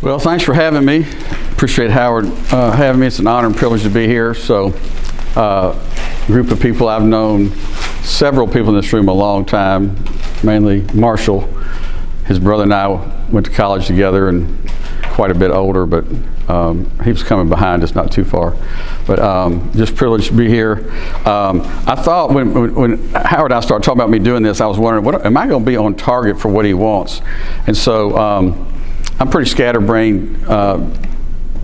Well, thanks for having me. Appreciate Howard having me. It's an honor and privilege to be here. So, group of people I've known, several people in this room a long time, mainly Marshall. His brother and I went to college together and quite a bit older, but he was coming behind us not too far. But just privileged to be here. I thought when Howard and I started talking about me doing this, I was wondering, what am I going to be on target for what he wants? And so I'm pretty scatterbrained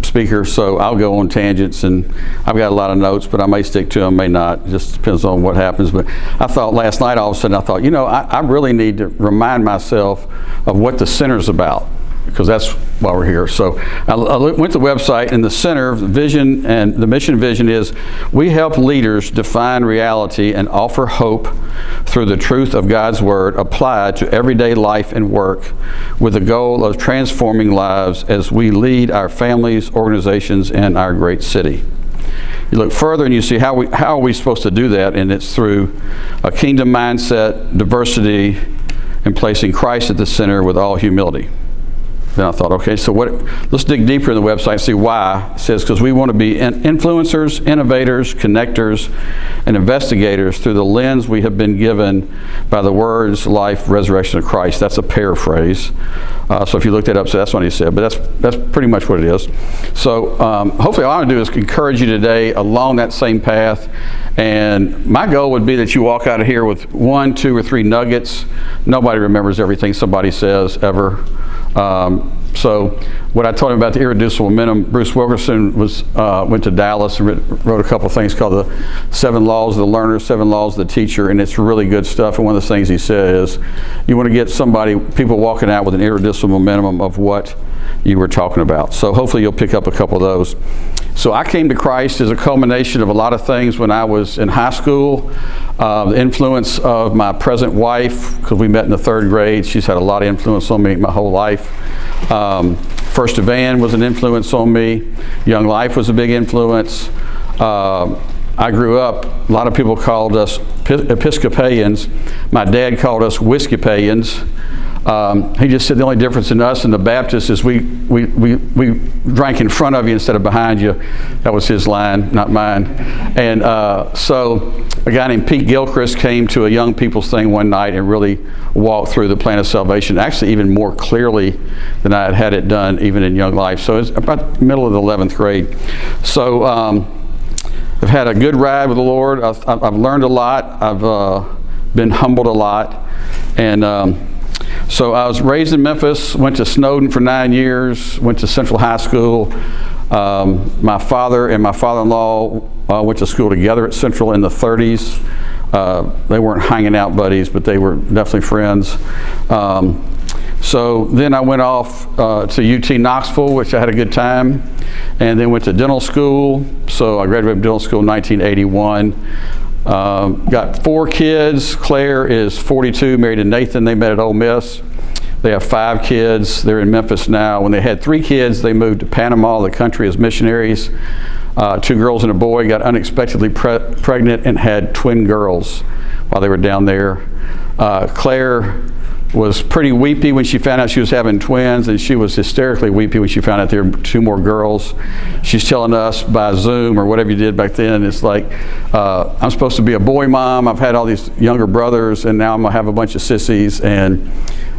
speaker, so I'll go on tangents, and I've got a lot of notes, but I may stick to them, may not. It just depends on what happens. But I thought last night, all of a sudden, I thought, I really need to remind myself of what the center's about, because that's why we're here. So I went to the website, and the center vision and the mission vision is, we help leaders define reality and offer hope through the truth of God's Word applied to everyday life and work, with the goal of transforming lives as we lead our families, organizations, and our great city. You look further and you see how are we supposed to do that, and it's through a kingdom mindset, diversity, and placing Christ at the center with all humility. Then I thought, okay, so let's dig deeper in the website and see why. It says, because we want to be influencers, innovators, connectors, and investigators through the lens we have been given by the words, life, resurrection of Christ. That's a paraphrase. So if you look that up, so that's what he said, but that's pretty much what it is. So hopefully all I'm going to do is encourage you today along that same path. And my goal would be that you walk out of here with 1, 2, or 3 nuggets. Nobody remembers everything somebody says ever. So what I told him about the irreducible momentum, Bruce Wilkerson went to Dallas and wrote a couple of things called the 7 Laws of the Learner, 7 Laws of the Teacher, and it's really good stuff. And one of the things he said is, you want to get people walking out with an irreducible momentum of what you were talking about. So hopefully you'll pick up a couple of those. So I came to Christ as a culmination of a lot of things when I was in high school. The influence of my present wife, because we met in the 3rd grade. She's had a lot of influence on me my whole life. First Evan was an influence on me. Young Life was a big influence. I grew up, a lot of people called us Episcopalians. My dad called us Whiskeypalians. He just said the only difference in us and the Baptists is we drank in front of you instead of behind you. That was his line, not mine. And so a guy named Pete Gilchrist came to a young people's thing one night and really walked through the plan of salvation, actually even more clearly than I had had it done even in Young Life. So it's about the middle of the 11th grade. So I've had a good ride with the Lord. I've learned a lot. I've been humbled a lot. And so I was raised in Memphis, went to Snowden for 9 years, went to Central High School. My father and my father-in-law went to school together at Central in the 30s. They weren't hanging out buddies, but they were definitely friends. So then I went off to UT Knoxville, which I had a good time, and then went to dental school. So I graduated from dental school in 1981. Got 4 kids. Claire is 42, married to Nathan. They met at Ole Miss. They have 5 kids. They're in Memphis now. When they had 3 kids, they moved to Panama, the country, as missionaries. 2 girls and a boy, got unexpectedly pregnant and had twin girls while they were down there. Claire was pretty weepy when she found out she was having twins, and she was hysterically weepy when she found out there were 2 more girls. She's telling us by Zoom or whatever you did back then, it's like, I'm supposed to be a boy mom. I've had all these younger brothers, and now I'm going to have a bunch of sissies. And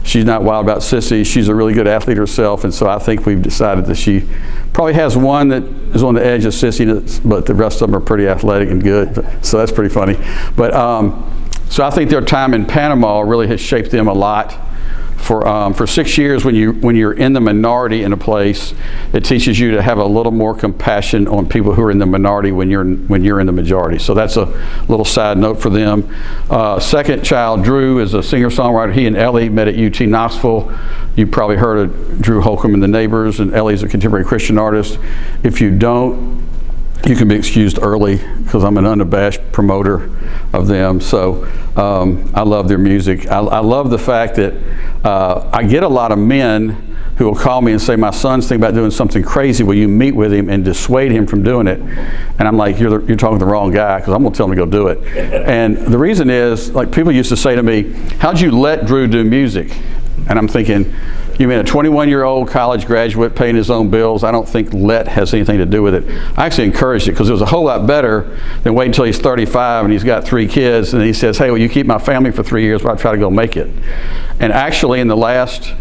she's not wild about sissies. She's a really good athlete herself, and so I think we've decided that she probably has one that is on the edge of sissiness, but the rest of them are pretty athletic and good. So that's pretty funny. But so I think their time in Panama really has shaped them a lot. For 6 years, when you're in the minority in a place, it teaches you to have a little more compassion on people who are in the minority when you're in the majority. So that's a little side note for them. Second child, Drew, is a singer-songwriter. He and Ellie met at UT Knoxville. You probably heard of Drew Holcomb and the Neighbors, and Ellie's a contemporary Christian artist. If you don't, you can be excused early, because I'm an unabashed promoter of them. So I love their music. I love the fact that I get a lot of men who will call me and say, my son's thinking about doing something crazy. Will you meet with him and dissuade him from doing it? And I'm like, you're talking to the wrong guy, because I'm going to tell him to go do it. And the reason is, like, people used to say to me, how'd you let Drew do music? And I'm thinking, You mean a 21-year-old college graduate paying his own bills? I don't think let has anything to do with it. I actually encouraged it because it was a whole lot better than waiting until he's 35 and he's got 3 kids and he says, hey, will you keep my family for 3 years while I try to go make it? And actually in the last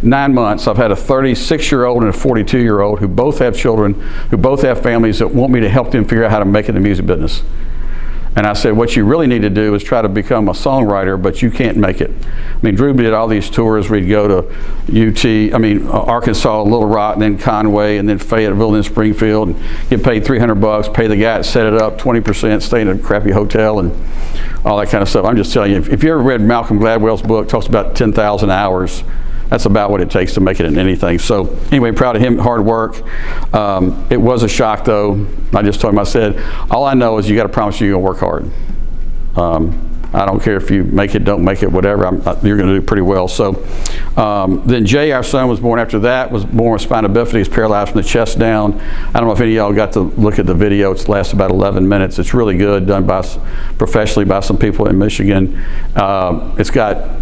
9 months, I've had a 36-year-old and a 42-year-old who both have children, who both have families that want me to help them figure out how to make it in the music business. And I said, what you really need to do is try to become a songwriter, but you can't make it. I mean, Drew did all these tours. We'd go to Arkansas, Little Rock, and then Conway, and then Fayetteville, and then Springfield, and get paid $300, pay the guy that set it up 20%, stay in a crappy hotel, and all that kind of stuff. I'm just telling you, if you ever read Malcolm Gladwell's book, it talks about 10,000 hours. That's about what it takes to make it in anything. So anyway, proud of him, hard work. It was a shock though. I just told him, I said, all I know is you got to promise you're going to work hard. I don't care if you make it, don't make it, whatever, you're going to do pretty well. So then Jay, our son, was born after that, was born with spina bifida. He's paralyzed from the chest down. I don't know if any of y'all got to look at the video. It lasts about 11 minutes. It's really good, done professionally by some people in Michigan. It's got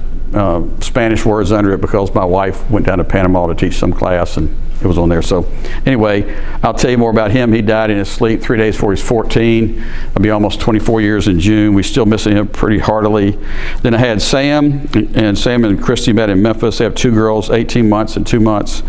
Spanish words under it because my wife went down to Panama to teach some class and it was on there. So anyway, I'll tell you more about him. He died in his sleep 3 days before he's 14. It'll be almost 24 years in June. We still missing him pretty heartily. Then I had Sam, and Sam and Christy met in Memphis. They have 2 girls, 18 months and 2 months.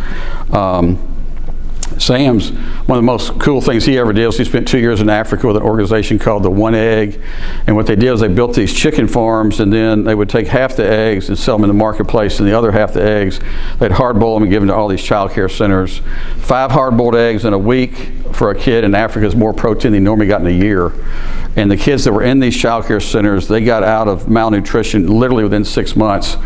Sam's, one of the most cool things he ever did was he spent 2 years in Africa with an organization called the One Egg. And what they did was they built these chicken farms, and then they would take half the eggs and sell them in the marketplace, and the other half the eggs, they'd hard boil them and give them to all these child care centers. 5 hard-boiled eggs in a week for a kid in Africa is more protein than he normally got in a year. And the kids that were in these child care centers, they got out of malnutrition literally within 6 months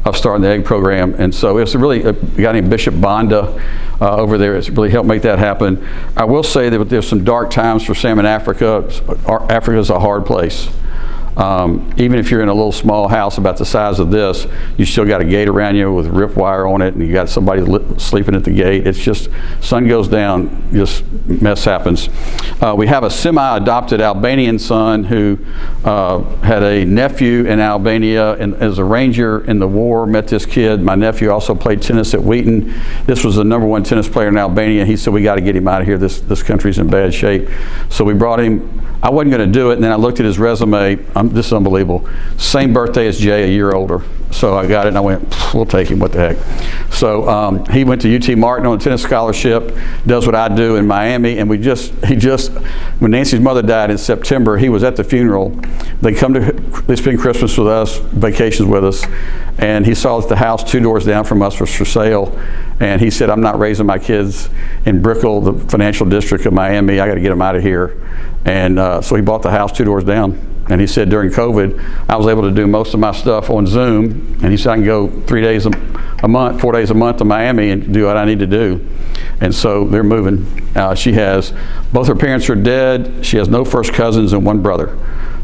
of starting the egg program. And so it's really a guy named Bishop Banda over there. It's really helped make that happen. I will say that there's some dark times for Sam in Africa. Africa is a hard place. Even if you're in a little small house about the size of this, you still got a gate around you with rip wire on it, and you got somebody sleeping at the gate. It's just, sun goes down, just mess happens. We have a semi-adopted Albanian son who had a nephew in Albania, and as a ranger in the war, met this kid. My nephew also played tennis at Wheaton. This was the #1 tennis player in Albania. He said, we got to get him out of here. This country's in bad shape. So we brought him. I wasn't going to do it, and then I looked at his resume. This is unbelievable. Same birthday as Jay, a year older. So I got it, and I went, we'll take him, what the heck. So he went to UT Martin on a tennis scholarship, does what I do in Miami, and when Nancy's mother died in September, he was at the funeral. They spend Christmas with us, vacations with us, and he saw that the house 2 doors down from us was for sale, and he said, I'm not raising my kids in Brickell, the financial district of Miami. I got to get them out of here. And so he bought the house 2 doors down. And he said during COVID, I was able to do most of my stuff on Zoom. And he said I can go 3 days a month, 4 days a month to Miami and do what I need to do. And so they're moving. She has, both her parents are dead. She has no first cousins and 1 brother.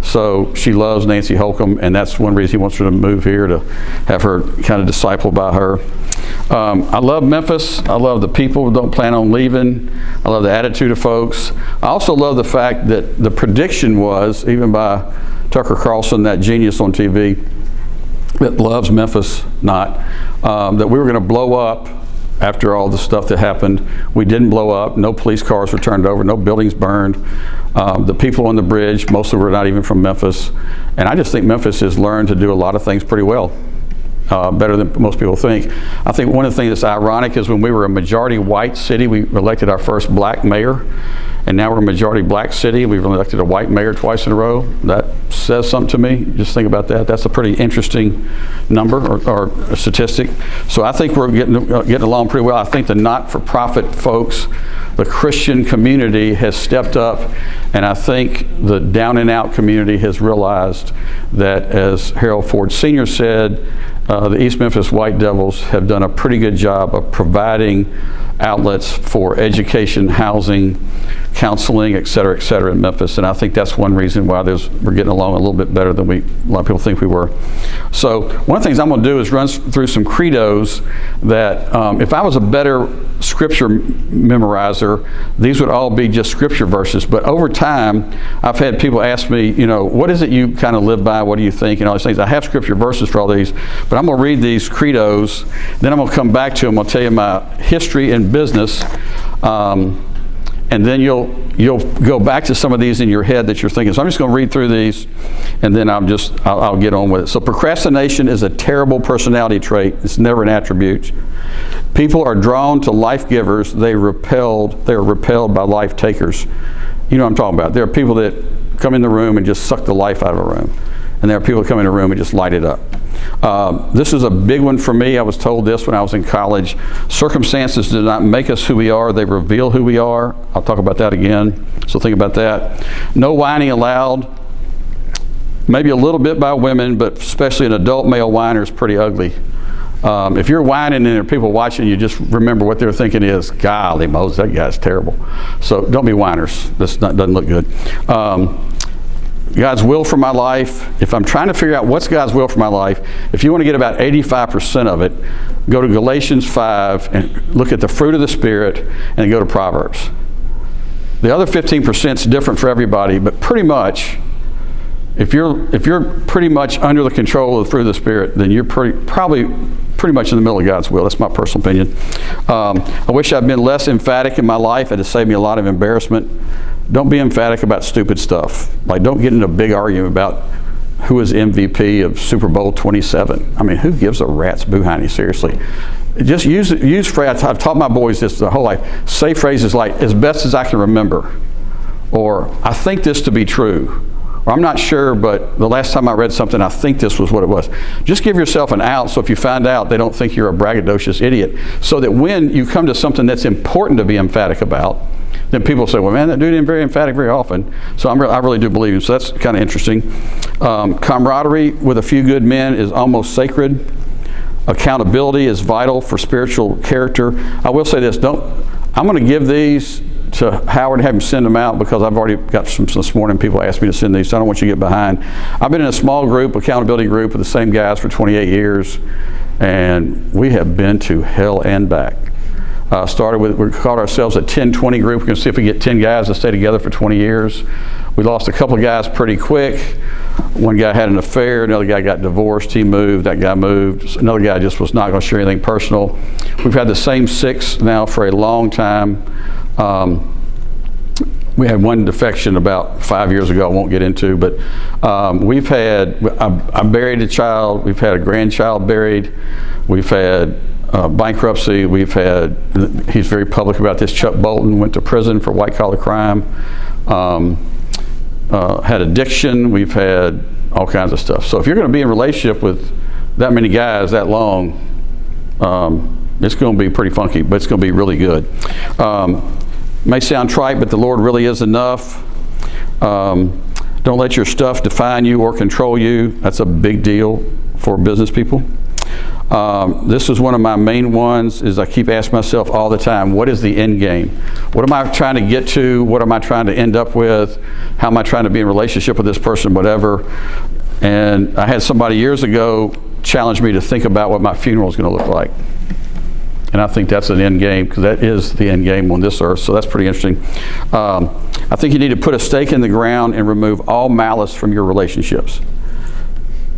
So she loves Nancy Holcomb, and that's one reason he wants her to move here, to have her kind of discipled by her. I love Memphis. I love the people who don't plan on leaving. I love the attitude of folks. I also love the fact that the prediction was, even by Tucker Carlson, that genius on TV that loves Memphis, that we were going to blow up after all the stuff that happened. We didn't blow up. No police cars were turned over. No buildings burned. The people on the bridge, mostly were not even from Memphis. And I just think Memphis has learned to do a lot of things pretty well. Better than most people think. I think one of the things that's ironic is when we were a majority white city, we elected our first black mayor, and now we're a majority black city. We've elected a white mayor twice in a row. That says something to me. Just think about that. That's a pretty interesting number or a statistic. So I think we're getting along pretty well. I think the not-for-profit folks, the Christian community has stepped up, and I think the down-and-out community has realized that, as Harold Ford Sr. said, the East Memphis White Devils have done a pretty good job of providing outlets for education, housing, counseling, et cetera, in Memphis. And I think that's one reason why we're getting along a little bit better than a lot of people think we were. So one of the things I'm going to do is run through some credos that if I was a better scripture memorizer, these would all be just scripture verses. But over time, I've had people ask me, what is it you kind of live by? What do you think? And all these things. I have scripture verses for all these, but But I'm going to read these credos, then I'm going to come back to them. I'll tell you my history in business, and then you'll go back to some of these in your head that you're thinking. So I'm just going to read through these, and then I'll get on with it. So procrastination is a terrible personality trait. It's never an attribute. People are drawn to life givers. They are repelled by life takers. You know what I'm talking about. There are people that come in the room and just suck the life out of a room. And there are people that come in the room and just light it up. This is a big one for me. I was told this when I was in college. Circumstances do not make us who we are. They reveal who we are. I'll talk about that again. So think about that. No whining allowed. Maybe a little bit by women, but especially an adult male whiner is pretty ugly. If you're whining and there are people watching, you just remember what they're thinking is, golly Moses, that guy's terrible. So don't be whiners. This doesn't look good. God's will for my life. If I'm trying to figure out what's God's will for my life, if you want to get about 85% of it, go to Galatians 5 and look at the fruit of the Spirit, and then go to Proverbs. The other 15% is different for everybody, but pretty much, if you're pretty much under the control of the fruit of the Spirit, then you're probably pretty much in the middle of God's will. That's my personal opinion. I wish I'd been less emphatic in my life. It has saved me a lot of embarrassment. Don't be emphatic about stupid stuff. Like, don't get into a big argument about who is MVP of Super Bowl 27. I mean, who gives a rat's boo-hiney, seriously? Just use phrases. I've taught my boys this the whole life. Say phrases like, as best as I can remember, or I think this to be true, or I'm not sure, but the last time I read something, I think this was what it was. Just give yourself an out, so if you find out, they don't think you're a braggadocious idiot, so that when you come to something that's important to be emphatic about, then people say, well, man, that dude isn't very emphatic very often. So I really do believe him. So that's kind of interesting. Camaraderie with a few good men is almost sacred. Accountability is vital for spiritual character. I will say this, I'm going to give these to Howard and have him send them out, because I've already got some this morning. People asked me to send these, so I don't want you to get behind. I've been in a small group, accountability group, with the same guys for 28 years, and we have been to hell and back. We called ourselves a 10-20 group. We're going to see if we get 10 guys to stay together for 20 years. We lost a couple of guys pretty quick. One guy had an affair. Another guy got divorced. He moved. That guy moved. Another guy just was not going to share anything personal. We've had the same 6 now for a long time. We had one defection about 5 years ago I won't get into, but I buried a child. We've had a grandchild buried. We've had bankruptcy. He's very public about this. Chuck Bolton went to prison for white-collar crime. Had addiction. We've had all kinds of stuff. So if you're going to be in a relationship with that many guys that long, it's going to be pretty funky, but it's going to be really good. May sound trite, but the Lord really is enough. Don't let your stuff define you or control you. That's a big deal for business people. This is one of my main ones, is I keep asking myself all the time, what is the end game? What am I trying to get to? What am I trying to end up with? How am I trying to be in a relationship with this person, whatever? And I had somebody years ago challenge me to think about what my funeral is going to look like. And I think that's an end game, because that is the end game on this earth. So that's pretty interesting. I think you need to put a stake in the ground and remove all malice from your relationships.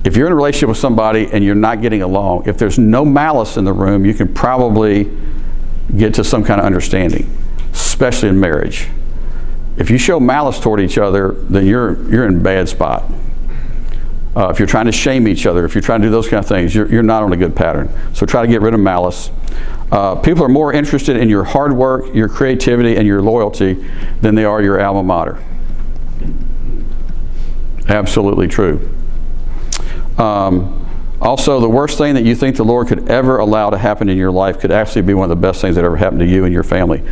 If you're in a relationship with somebody and you're not getting along, if there's no malice in the room, you can probably get to some kind of understanding, especially in marriage. If you show malice toward each other, then you're in a bad spot. If you're trying to shame each other, if you're trying to do those kind of things, you're not on a good pattern. So try to get rid of malice. People are more interested in your hard work, your creativity, and your loyalty than they are your alma mater. Absolutely true. Also, the worst thing that you think the Lord could ever allow to happen in your life could actually be one of the best things that ever happened to you and your family.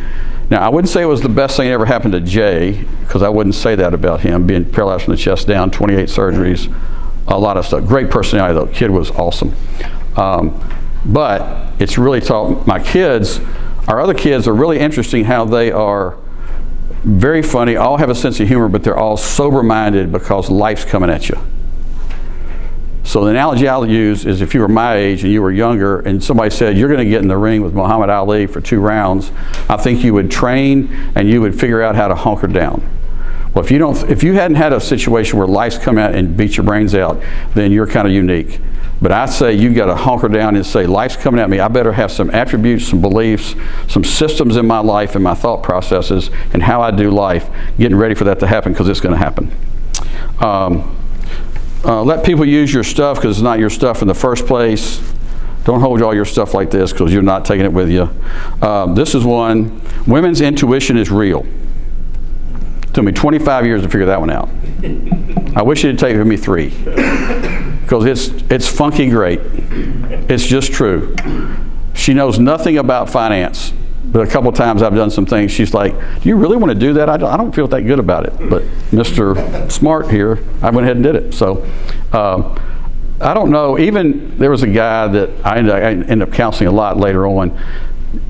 Now, I wouldn't say it was the best thing that ever happened to Jay, because I wouldn't say that about him, being paralyzed from the chest down, 28 surgeries, a lot of stuff. Great personality, though. Kid was awesome. But it's really taught my kids, our other kids are really interesting how they are very funny, all have a sense of humor, but they're all sober-minded because life's coming at you. So the analogy I'll use is, if you were my age and you were younger and somebody said, you're going to get in the ring with Muhammad Ali for 2 rounds, I think you would train and you would figure out how to hunker down. Well, if you hadn't had a situation where life's come out and beat your brains out, then you're kind of unique. But I say you got to hunker down and say, life's coming at me. I better have some attributes, some beliefs, some systems in my life and my thought processes and how I do life, getting ready for that to happen, because it's going to happen. Let people use your stuff because it's not your stuff in the first place. Don't hold all your stuff like this because you're not taking it with you. This is one. Women's intuition is real. It took me 25 years to figure that one out. I wish it had taken me 3. Because it's funky great. It's just true. She knows nothing about finance, but a couple of times I've done some things. She's like, do you really want to do that? I don't feel that good about it. But Mr. Smart here, I went ahead and did it. So I don't know. Even there was a guy that I ended up counseling a lot later on.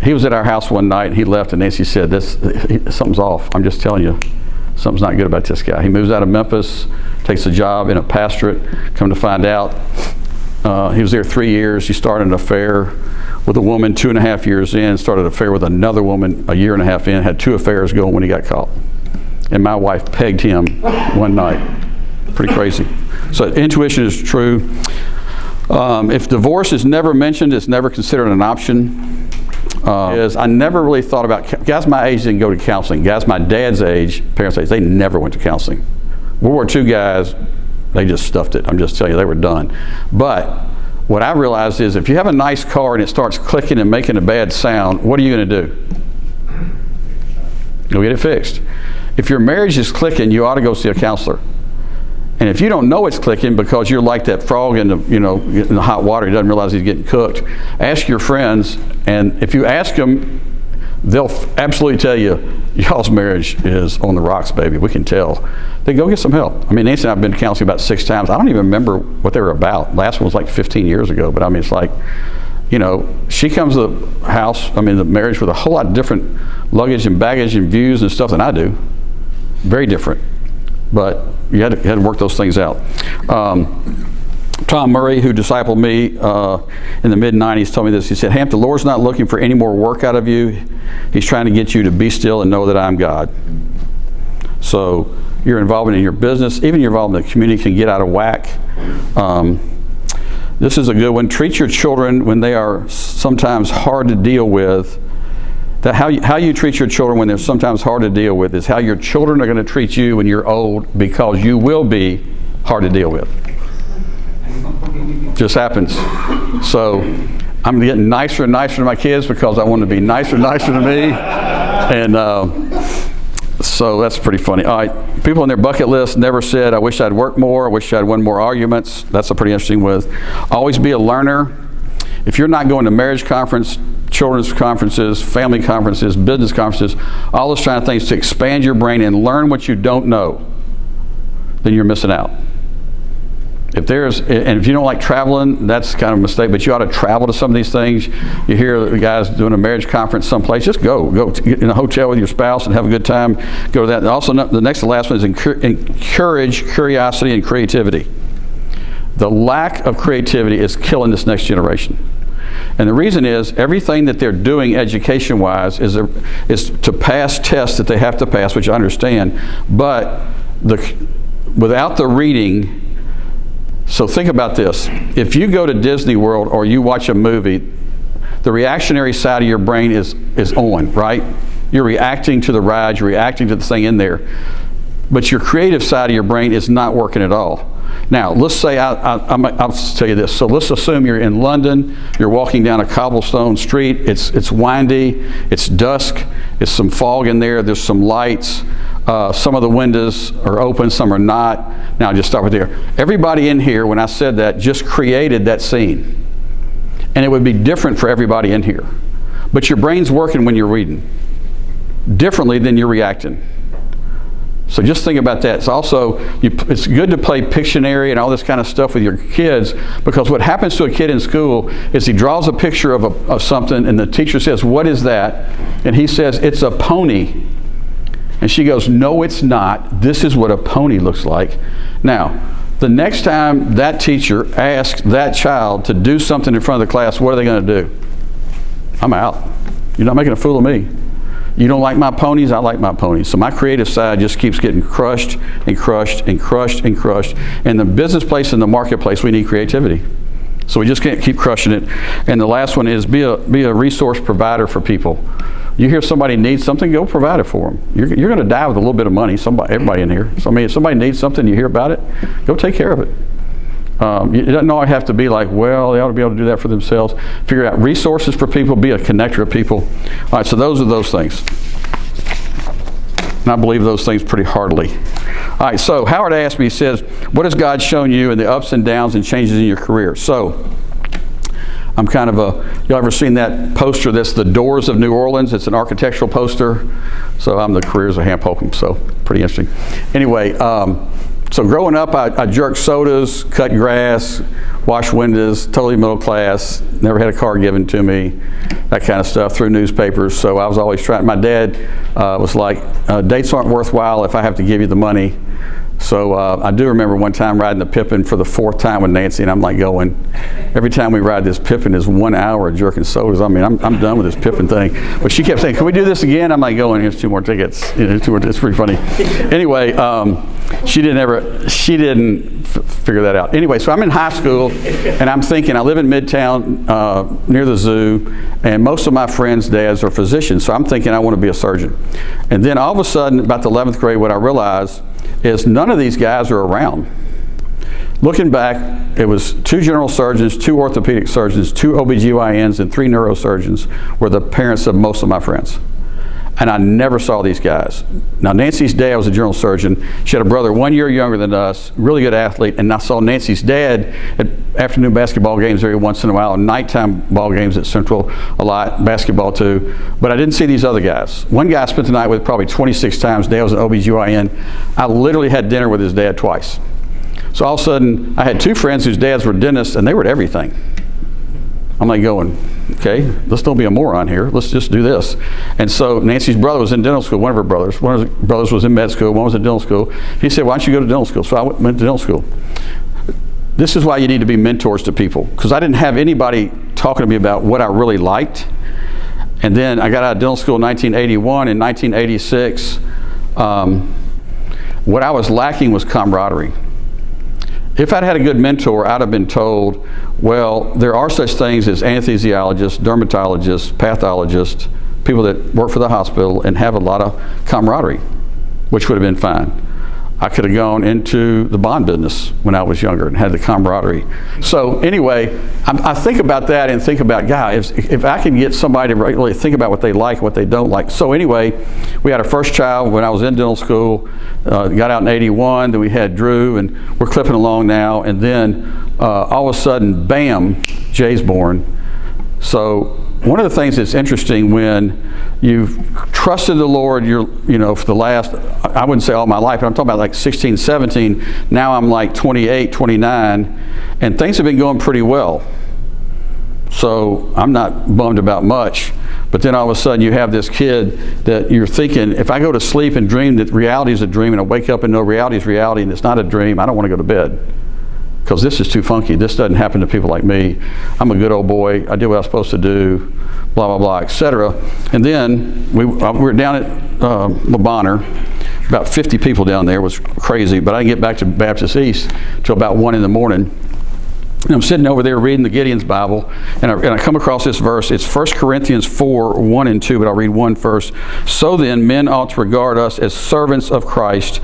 He was at our house one night and he left, and Nancy said, something's off. I'm just telling you. Something's not good about this guy. He moves out of Memphis, takes a job in a pastorate. Come to find out, he was there 3 years. He started an affair with a woman 2.5 years in, started an affair with another woman 1.5 years in, had 2 affairs going when he got caught. And my wife pegged him one night. Pretty crazy. So intuition is true. If divorce is never mentioned, it's never considered an option. I never really thought about, guys my age didn't go to counseling. Guys my dad's age, parents' age, they never went to counseling. World War II guys, they just stuffed it. I'm just telling you, they were done. But what I realized is if you have a nice car and it starts clicking and making a bad sound, what are you going to do? Go get it fixed. If your marriage is clicking, you ought to go see a counselor. And if you don't know it's clicking because you're like that frog in the hot water, he doesn't realize he's getting cooked, ask your friends, and if you ask them, they'll absolutely tell you, y'all's marriage is on the rocks, baby. We can tell. Then go get some help. I mean, Nancy and I have been to counseling about 6 times. I don't even remember what they were about. Last one was like 15 years ago, but I mean, it's like, she comes to the house, the marriage with a whole lot of different luggage and baggage and views and stuff than I do. Very different. But you had to work those things out. Tom Murray, who discipled me in the mid-90s, told me this. He said, Hamp, the Lord's not looking for any more work out of you. He's trying to get you to be still and know that I'm God. So your involvement in your business, even your involvement in the community, can get out of whack. This is a good one. Treat your children when they are sometimes hard to deal with. That how you treat your children when they're sometimes hard to deal with is how your children are going to treat you when you're old, because you will be hard to deal with. Just happens. So I'm getting nicer and nicer to my kids because I want to be nicer and nicer to me. And so that's pretty funny. All right, people on their bucket list never said, I wish I'd worked more, I wish I'd won more arguments. That's a pretty interesting one. Always be a learner. If you're not going to marriage conference, children's conferences, family conferences, business conferences, all those kind of things to expand your brain and learn what you don't know, then you're missing out. And if you don't like traveling, that's kind of a mistake, but you ought to travel to some of these things. You hear the guys doing a marriage conference someplace, just go get in a hotel with your spouse and have a good time. Go to that. And also, the next to the last one is encourage curiosity and creativity. The lack of creativity is killing this next generation. And the reason is everything that they're doing education-wise is to pass tests that they have to pass, which I understand, but without the reading. So think about this. If you go to Disney World or you watch a movie, the reactionary side of your brain is on, right? You're reacting to the ride, you're reacting to the thing in there. But your creative side of your brain is not working at all. Now, let's say, I'll tell you this. So let's assume you're in London, you're walking down a cobblestone street, it's windy, it's dusk, it's some fog in there, there's some lights, some of the windows are open, some are not. Now, just start with there. Everybody in here, when I said that, just created that scene. And it would be different for everybody in here. But your brain's working when you're reading differently than you're reacting. So just think about that. It's also, it's good to play Pictionary and all this kind of stuff with your kids, because what happens to a kid in school is he draws a picture of something and the teacher says, what is that? And he says, it's a pony. And she goes, no, it's not. This is what a pony looks like. Now, the next time that teacher asks that child to do something in front of the class, what are they going to do? I'm out. You're not making a fool of me. You don't like my ponies, I like my ponies. So my creative side just keeps getting crushed and crushed and crushed and crushed. In the business place, in the marketplace, we need creativity. So we just can't keep crushing it. And the last one is be a resource provider for people. You hear somebody needs something, go provide it for them. You're going to die with a little bit of money, everybody in here. So, I mean, if somebody needs something, you hear about it, go take care of it. It doesn't always have to be like, well, they ought to be able to do that for themselves. Figure out resources for people, be a connector of people. All right, so those are those things. And I believe those things pretty heartily. All right, so Howard asked me, he says, what has God shown you in the ups and downs and changes in your career? So, I'm kind of y'all ever seen that poster that's the Doors of New Orleans? It's an architectural poster. So I'm the careers of Hamp, Holcomb, so pretty interesting. Anyway, so growing up, I jerked sodas, cut grass, washed windows, totally middle class, never had a car given to me, that kind of stuff, through newspapers. So I was always trying. My dad was like, dates aren't worthwhile if I have to give you the money. So I do remember one time riding the Pippin for the 4th time with Nancy, and I'm like going, every time we ride this Pippin is 1 hour of jerking sodas. I mean, I'm done with this Pippin thing. But she kept saying, can we do this again? I'm like going, here's 2 more tickets. It's pretty funny. Anyway, she didn't figure that out. Anyway, so I'm in high school, and I'm thinking, I live in Midtown near the zoo, and most of my friends' dads are physicians. So I'm thinking I want to be a surgeon. And then all of a sudden, about the 11th grade, what I realized is none of these guys are around. Looking back, it was 2 general surgeons, 2 orthopedic surgeons, 2 OBGYNs, and 3 neurosurgeons were the parents of most of my friends. And I never saw these guys. Now, Nancy's dad was a general surgeon. She had a brother 1 year younger than us, really good athlete, and I saw Nancy's dad at afternoon basketball games every once in a while, and nighttime ball games at Central a lot, basketball too, but I didn't see these other guys. One guy I spent the night with probably 26 times. Dad was an OBGYN. I literally had dinner with his dad twice. So all of a sudden, I had 2 friends whose dads were dentists, and they were at everything. I'm like going, okay, let's don't be a moron here. Let's just do this. And so Nancy's brother was in dental school, one of her brothers. One of his brothers was in med school, one was in dental school. He said, why don't you go to dental school? So I went to dental school. This is why you need to be mentors to people, because I didn't have anybody talking to me about what I really liked. And then I got out of dental school in 1981. In 1986, what I was lacking was camaraderie. If I'd had a good mentor, I'd have been told, well, there are such things as anesthesiologists, dermatologists, pathologists, people that work for the hospital and have a lot of camaraderie, which would have been fine. I could have gone into the bond business when I was younger and had the camaraderie. So anyway, I think about that and think about, God, if I can get somebody to really think about what they like and what they don't like. So anyway, we had our first child when I was in dental school, got out in 81, then we had Drew, and we're clipping along now, and then all of a sudden, bam, Jay's born. So one of the things that's interesting when you've trusted the Lord, for the last, I wouldn't say all my life, but I'm talking about like 16, 17, now I'm like 28, 29, and things have been going pretty well. So I'm not bummed about much, but then all of a sudden you have this kid that you're thinking, if I go to sleep and dream that reality is a dream, and I wake up and know reality is reality and it's not a dream, I don't want to go to bed. Because this is too funky. This doesn't happen to people like me. I'm a good old boy. I did what I was supposed to do, blah, blah, blah, etc. And then we were down at Le Bonheur. About 50 people down there. It was crazy. But I didn't get back to Baptist East until about 1 in the morning. And I'm sitting over there reading the Gideon's Bible, and I come across this verse. It's 1 Corinthians 4, 1 and 2, but I'll read 1 first. So then, men ought to regard us as servants of Christ,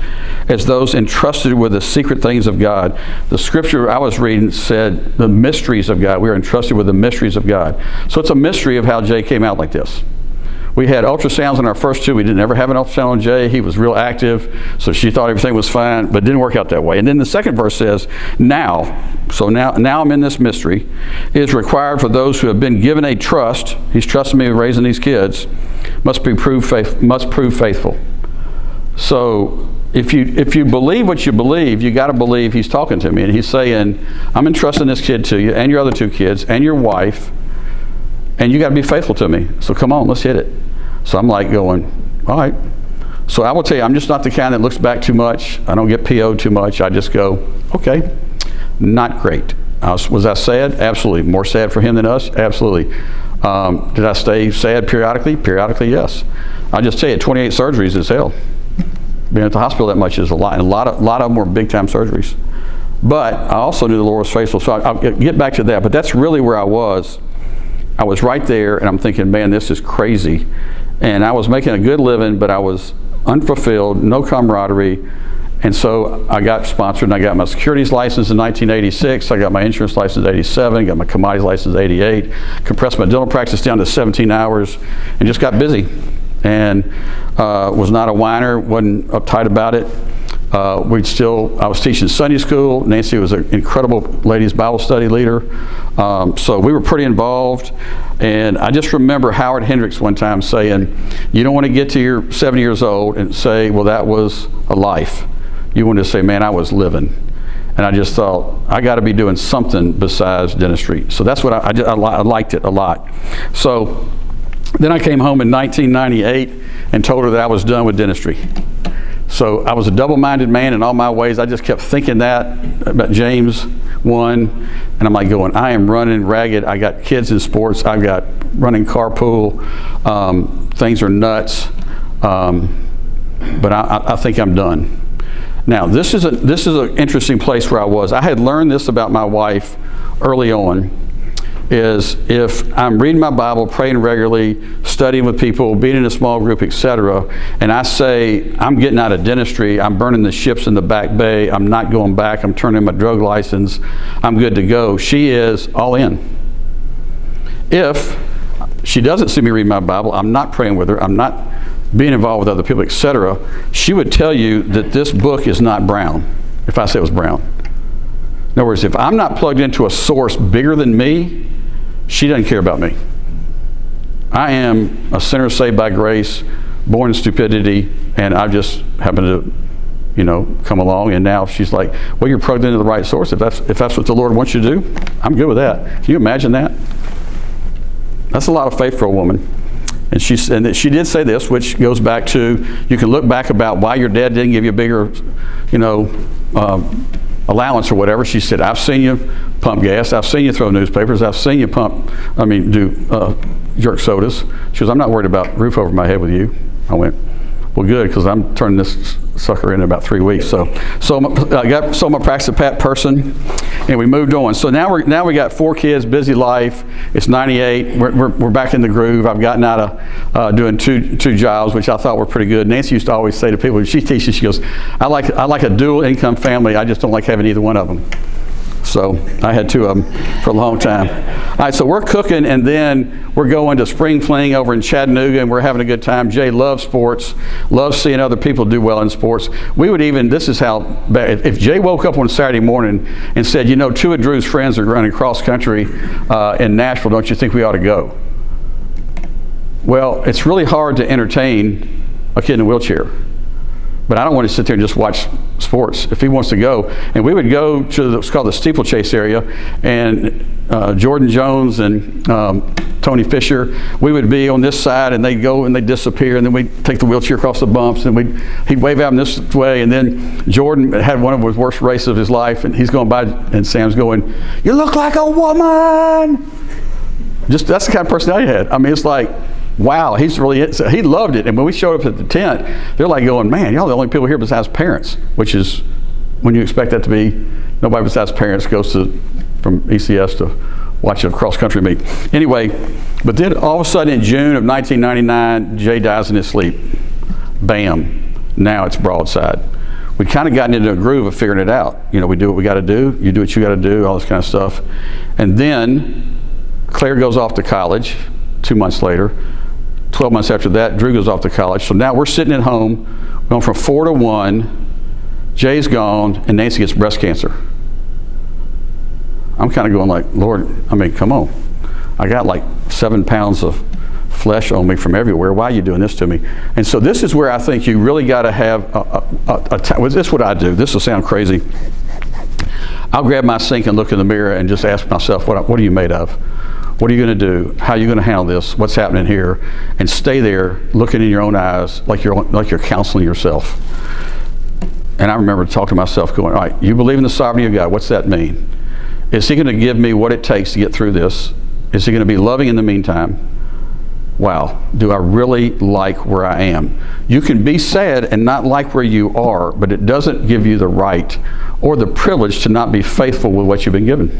as those entrusted with the secret things of God. The scripture I was reading said the mysteries of God. We are entrusted with the mysteries of God. So it's a mystery of how Jay came out like this. We had ultrasounds in our first 2. We didn't ever have an ultrasound on Jay. He was real active, so she thought everything was fine, but it didn't work out that way. And then the second verse says, now I'm in this mystery, is required for those who have been given a trust. He's trusting me with raising these kids, must prove faithful. So if you believe what you believe, you got to believe he's talking to me, and he's saying, I'm entrusting this kid to you, and your other 2 kids, and your wife, and you got to be faithful to me. So come on, let's hit it. So I'm like going, all right. So I will tell you, I'm just not the kind that looks back too much. I don't get PO'd too much. I just go, okay, not great. Was I sad? Absolutely. More sad for him than us? Absolutely. Did I stay sad periodically? Periodically, yes. I'll just tell you, 28 surgeries is hell. Being at the hospital that much is a lot, and a lot of them were big-time surgeries. But I also knew the Lord was faithful, so I'll get back to that. But that's really where I was. I was right there, and I'm thinking, man, this is crazy. And I was making a good living, but I was unfulfilled, no camaraderie. And so I got sponsored, and I got my securities license in 1986. I got my insurance license in 87, got my commodities license in 88, compressed my dental practice down to 17 hours, and just got busy. And was not a whiner, wasn't uptight about it. I was teaching Sunday school. Nancy was an incredible ladies Bible study leader. So we were pretty involved. And I just remember Howard Hendricks one time saying, you don't want to get to your 70 years old and say, well, that was a life. You want to say, man, I was living. And I just thought, I got to be doing something besides dentistry. So that's what I liked it a lot. So then I came home in 1998 and told her that I was done with dentistry. So I was a double-minded man in all my ways. I just kept thinking that about James 1, and I'm like going, I am running ragged. I got kids in sports. I've got running carpool. Things are nuts. But I think I'm done. Now, this is an interesting place where I was. I had learned this about my wife early on, is if I'm reading my Bible, praying regularly, studying with people, being in a small group, etc., and I say, I'm getting out of dentistry, I'm burning the ships in the back bay, I'm not going back, I'm turning in my drug license, I'm good to go, she is all in. If she doesn't see me read my Bible, I'm not praying with her, I'm not being involved with other people, etc., she would tell you that this book is not brown, if I say it was brown. In other words, if I'm not plugged into a source bigger than me, she doesn't care about me. I am a sinner saved by grace, born in stupidity, and I just happened to, come along. And now she's like, well, you're plugged into the right source. If that's what the Lord wants you to do, I'm good with that. Can you imagine that? That's a lot of faith for a woman. And she did say this, which goes back to, you can look back about why your dad didn't give you a bigger, allowance or whatever. She said, I've seen you pump gas, I've seen you throw newspapers, I've seen you do jerk sodas. She goes, I'm not worried about roof over my head with you. I went, well, good, because I'm turning this sucker in about 3 weeks. So I got sold my practice at Pat Person, and we moved on. So now we got 4 kids, busy life. It's 98. We're back in the groove. I've gotten out of doing two jobs, which I thought were pretty good. Nancy used to always say to people, when she teaches, she goes, I like a dual income family. I just don't like having either one of them. So I had 2 of them for a long time. All right, so we're cooking, and then we're going to Spring Fling over in Chattanooga, and we're having a good time. Jay loves sports, loves seeing other people do well in sports. We would even, this is how bad, if Jay woke up on Saturday morning and said, 2 of Drew's friends are running cross country in Nashville, don't you think we ought to go? Well, it's really hard to entertain a kid in a wheelchair. But I don't want to sit there and just watch sports. If he wants to go, and we would go to what's called the steeplechase area, and Jordan Jones and Tony Fisher, we would be on this side, and they'd go and they'd disappear, and then we'd take the wheelchair across the bumps, and he'd wave at him this way, and then Jordan had one of his worst races of his life, and he's going by, and Sam's going, "You look like a woman!" Just, that's the kind of personality he had. I mean, it's like, wow, he loved it. And when we showed up at the tent, they're like going, man, y'all the only people here besides parents, which is when you expect that to be, nobody besides parents goes from ECS to watch a cross-country meet. Anyway, but then all of a sudden in June of 1999, Jay dies in his sleep. Bam. Now it's broadside. We'd kind of gotten into a groove of figuring it out. We do what we got to do, you do what you got to do, all this kind of stuff. And then Claire goes off to college 2 months later. 12 months after that, Drew goes off to college. So now we're sitting at home, going from 4 to 1. Jay's gone, and Nancy gets breast cancer. I'm kind of going like, Lord, come on. I got like 7 pounds of flesh on me from everywhere. Why are you doing this to me? And so this is where I think you really got to have this is what I do. This will sound crazy. I'll grab my sink and look in the mirror and just ask myself, what are you made of? What are you going to do? How are you going to handle this? What's happening here? And stay there, looking in your own eyes, like you're counseling yourself. And I remember talking to myself, going, all right, you believe in the sovereignty of God. What's that mean? Is He going to give me what it takes to get through this? Is he going to be loving in the meantime? Wow, do I really like where I am? You can be sad and not like where you are, but it doesn't give you the right or the privilege to not be faithful with what you've been given.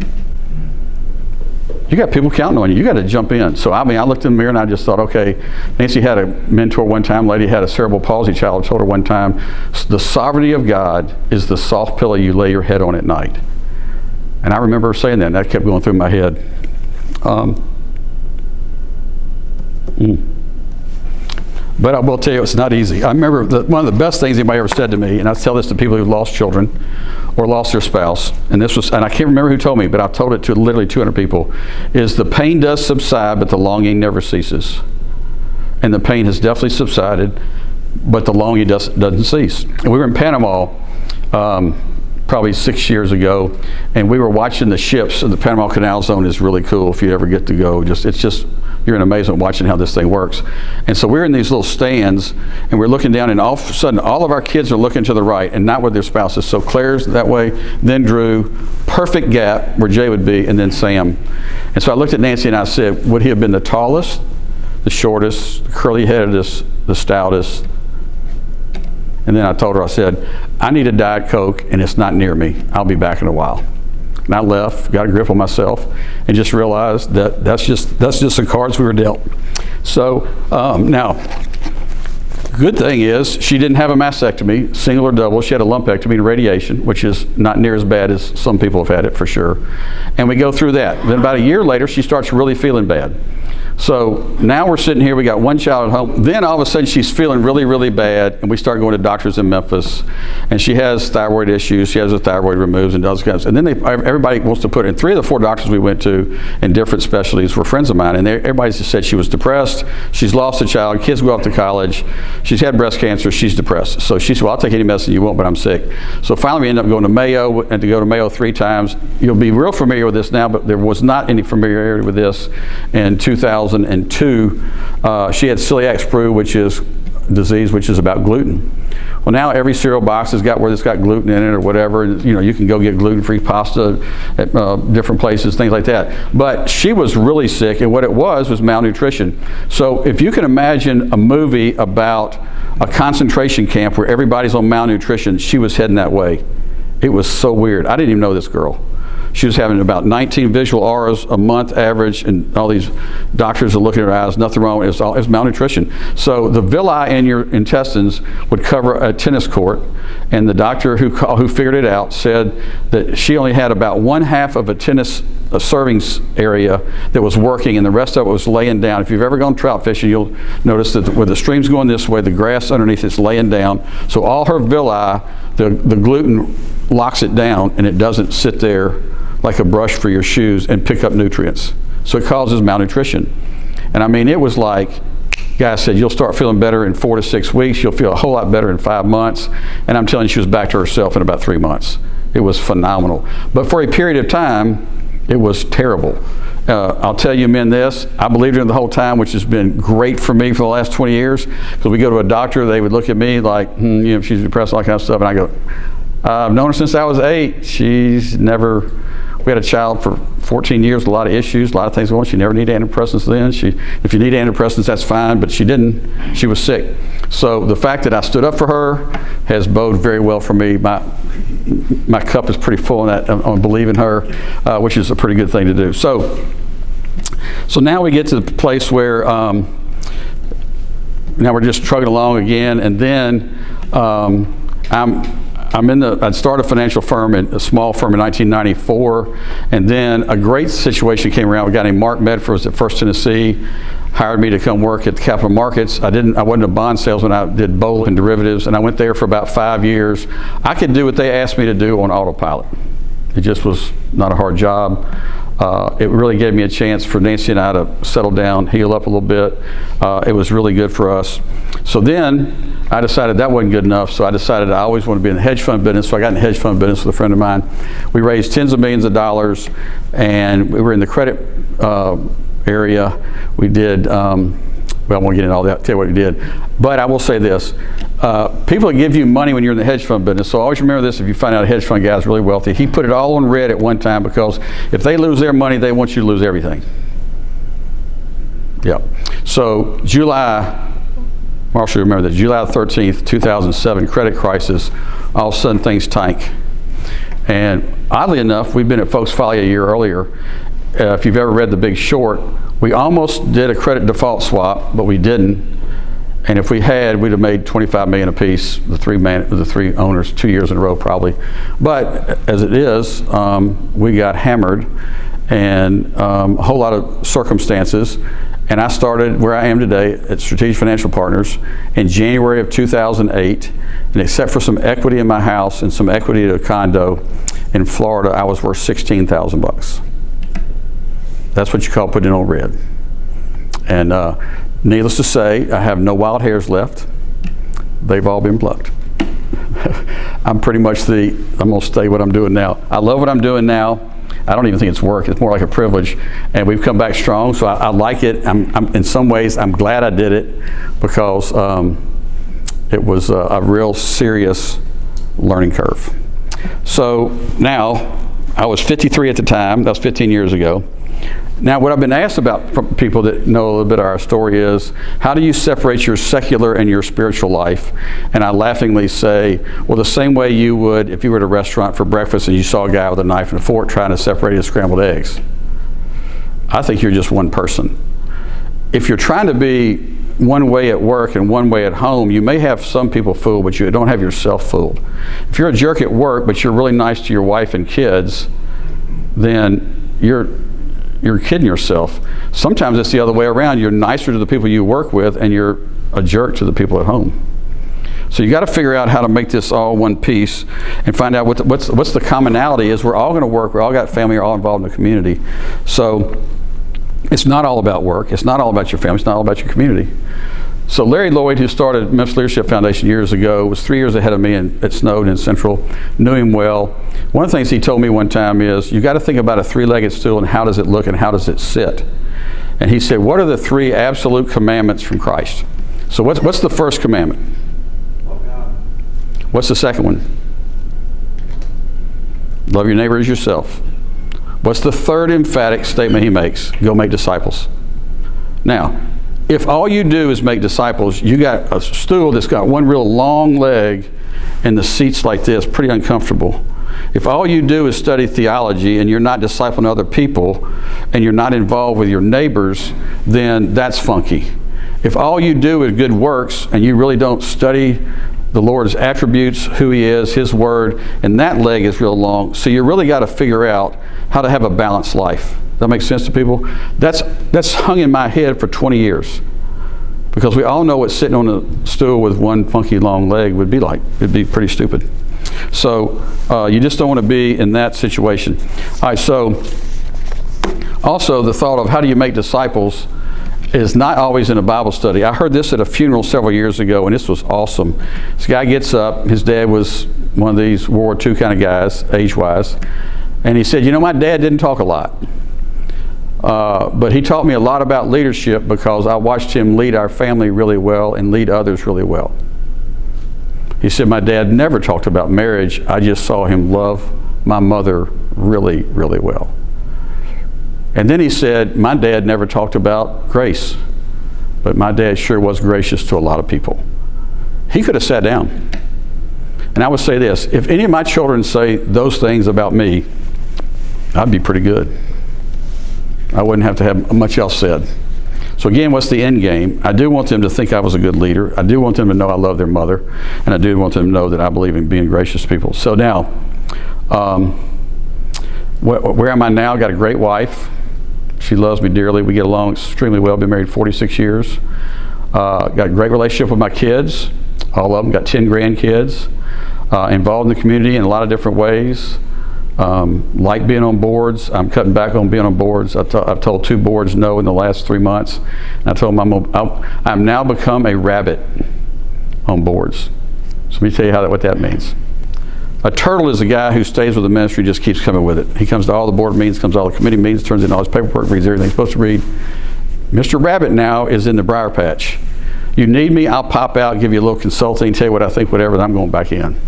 You got people counting on you. You got to jump in. So I looked in the mirror and I just thought, okay, Nancy had a mentor one time. Lady had a cerebral palsy child. Told her one time, the sovereignty of God is the soft pillow you lay your head on at night. And I remember her saying that, and that kept going through my head. But I will tell you, it's not easy. I remember one of the best things anybody ever said to me, and I tell this to people who've lost children or lost their spouse, and I can't remember who told me, but I told it to literally 200 people, is the pain does subside, but the longing never ceases. And the pain has definitely subsided, but the longing doesn't cease. And we were in Panama probably 6 years ago, and we were watching the ships, and the Panama Canal Zone is really cool if you ever get to go. It's just you're in amazement watching how this thing works. And so we're in these little stands, and we're looking down, and all of a sudden, all of our kids are looking to the right and not with their spouses. So Claire's that way, then Drew, perfect gap where Jay would be, and then Sam. And so I looked at Nancy and I said, would he have been the tallest, the shortest, the curly-headedest, the stoutest? And then I told her, I said, I need a Diet Coke, and it's not near me. I'll be back in a while. And I left, got a grip on myself, and just realized that that's just the cards we were dealt. So now, good thing is she didn't have a mastectomy, single or double. She had a lumpectomy and radiation, which is not near as bad as some people have had it for sure. And we go through that. Then about a year later, she starts really feeling bad. So now we're sitting here, we got one child at home. Then all of a sudden she's feeling really, really bad, and we start going to doctors in Memphis. And she has thyroid issues. She has her thyroid removed and does kinds. And then everybody wants to put in. 3 of the 4 doctors we went to in different specialties were friends of mine, and everybody just said she was depressed. She's lost a child. Kids go off to college. She's had breast cancer. She's depressed. So she said, well, I'll take any medicine you want, but I'm sick. So finally we ended up going to Mayo, and to go to Mayo 3 times. You'll be real familiar with this now, but there was not any familiarity with this in 2002. She had celiac sprue, which is disease which is about gluten. Well, now every cereal box has got where it's got gluten in it or whatever. And, you can go get gluten-free pasta at different places, things like that. But she was really sick, and what it was malnutrition. So if you can imagine a movie about a concentration camp where everybody's on malnutrition, she was heading that way. It was so weird. I didn't even know this girl. She was having about 19 visual auras a month average, and all these doctors are looking at her eyes, nothing wrong. It was malnutrition. So the villi in your intestines would cover a tennis court, and the doctor who figured it out said that she only had about 1/2 of a tennis serving area that was working, and the rest of it was laying down. If you've ever gone trout fishing, you'll notice that where the stream's going this way, the grass underneath is laying down. So all her villi, the gluten locks it down, and it doesn't sit there like a brush for your shoes and pick up nutrients. So it causes malnutrition. And I mean, it was like, guys said, you'll start feeling better in 4 to 6 weeks. You'll feel a whole lot better in 5 months. And I'm telling you, she was back to herself in about 3 months. It was phenomenal. But for a period of time, it was terrible. I'll tell you men this, I believed in her the whole time, which has been great for me for the last 20 years. Because we go to a doctor, they would look at me like, she's depressed, all that kind of stuff. And I go, I've known her since I was 8. We had a child for 14 years, a lot of issues, a lot of things going on. She never needed antidepressants then. If you need antidepressants, that's fine, but she didn't. She was sick. So the fact that I stood up for her has boded very well for me. My cup is pretty full on believing her, which is a pretty good thing to do. So now we get to the place where now we're just trucking along again, and then I'd started a financial firm, a small firm in 1994, and then a great situation came around. A guy named Mark Medford was at First Tennessee, hired me to come work at the capital markets. I wasn't a bond salesman. I did BOLI and derivatives, and I went there for about 5 years. I could do what they asked me to do on autopilot. It just was not a hard job. It really gave me a chance for Nancy and I to settle down, heal up a little bit. It was really good for us. So then I decided that wasn't good enough, so I decided I always want to be in the hedge fund business, so I got in the hedge fund business with a friend of mine. We raised tens of millions of dollars, and we were in the credit area. We did, well, I won't get into all that, tell you what we did. But I will say this, people that give you money when you're in the hedge fund business, so always remember this, if you find out a hedge fund guy is really wealthy, he put it all on red at one time, because if they lose their money, they want you to lose everything. Yep. So Marshall, remember that July 13th, 2007 credit crisis, all of a sudden things tank. And oddly enough, we've been at Folks Folly a year earlier. If you've ever read The Big Short, we almost did a credit default swap, but we didn't. And if we had, we'd have made $25 million apiece, the three owners, 2 years in a row probably. But as it is, we got hammered, and a whole lot of circumstances. And I started where I am today at Strategic Financial Partners in January of 2008. And except for some equity in my house and some equity at a condo in Florida, I was worth $16,000. That's what you call putting it on red. And needless to say, I have no wild hairs left. They've all been plucked. I'm pretty much I'm gonna stay what I'm doing now. I love what I'm doing now. I don't even think it's work. It's more like a privilege. And we've come back strong, so I like it. I'm in some ways, I'm glad I did it because it was a real serious learning curve. So now, I was 53 at the time. That was 15 years ago. Now, what I've been asked about from people that know a little bit of our story is, how do you separate your secular and your spiritual life? And I laughingly say, well, the same way you would if you were at a restaurant for breakfast and you saw a guy with a knife and a fork trying to separate his scrambled eggs. I think you're just one person. If you're trying to be one way at work and one way at home, you may have some people fooled, but you don't have yourself fooled. If you're a jerk at work, but you're really nice to your wife and kids, then you're kidding yourself. Sometimes it's the other way around. You're nicer to the people you work with, and you're a jerk to the people at home. So you got to figure out how to make this all one piece and find out what's the commonality is. We're all going to work. We're all got family. We're all involved in the community. So it's not all about work. It's not all about your family. It's not all about your community. So Larry Lloyd, who started Memphis Leadership Foundation years ago, was 3 years ahead of me at Snowden in Central, knew him well. One of the things he told me one time is, you got to think about a three-legged stool and how does it look and how does it sit. And he said, what are the three absolute commandments from Christ? So what's the first commandment? Love God. What's the second one? Love your neighbor as yourself. What's the third emphatic statement he makes? Go make disciples. Now, if all you do is make disciples, you got a stool that's got one real long leg and the seat's like this, pretty uncomfortable. If all you do is study theology and you're not discipling other people and you're not involved with your neighbors, then that's funky. If all you do is good works and you really don't study the Lord's attributes, who He is, His Word, and that leg is real long, so you really got to figure out how to have a balanced life. That makes sense to people? That's hung in my head for 20 years. Because we all know what sitting on a stool with one funky long leg would be like. It'd be pretty stupid. So you just don't want to be in that situation. All right, so also the thought of how do you make disciples is not always in a Bible study. I heard this at a funeral several years ago, and this was awesome. This guy gets up. His dad was one of these World War II kind of guys, age-wise. And he said, you know, my dad didn't talk a lot. But he taught me a lot about leadership because I watched him lead our family really well and lead others really well. He said, my dad never talked about marriage. I just saw him love my mother really, really well. And then he said, my dad never talked about grace, but my dad sure was gracious to a lot of people. He could have sat down. And I would say this, if any of my children say those things about me, I'd be pretty good. I wouldn't have to have much else said. So again, what's the end game? I do want them to think I was a good leader. I do want them to know I love their mother. And I do want them to know that I believe in being gracious to people. So now, where am I now? Got a great wife. She loves me dearly. We get along extremely well. Been married 46 years. Got a great relationship with my kids. All of them. Got 10 grandkids. Involved in the community in a lot of different ways. Like being on boards. I'm cutting back on being on boards. I've told 2 boards no in the last 3 months. And I told them I'm now become a rabbit on boards. So let me tell you what that means. A turtle is a guy who stays with the ministry, just keeps coming with it. He comes to all the board meetings, comes to all the committee meetings, turns in all his paperwork, reads everything he's supposed to read. Mr. Rabbit now is in the briar patch. You need me, I'll pop out, give you a little consulting, tell you what I think, whatever, then I'm going back in.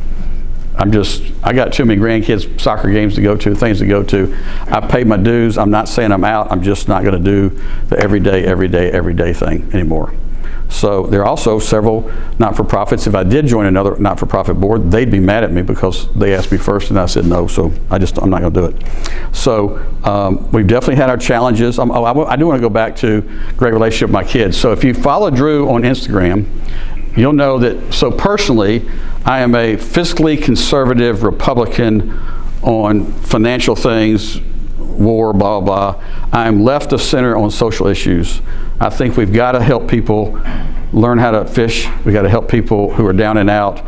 I got too many grandkids, soccer games to go to, things to go to. I paid my dues. I'm not saying I'm out. I'm just not going to do the everyday thing anymore. So there are also several not-for-profits. If I did join another not-for-profit board, they'd be mad at me because they asked me first and I said no, so I'm not going to do it. So we've definitely had our challenges. I do want to go back to great relationship with my kids. So if you follow Drew on Instagram, you'll know that, so personally, I am a fiscally conservative Republican on financial things, war, blah, blah. I'm left of center on social issues. I think we've got to help people learn how to fish. We've got to help people who are down and out.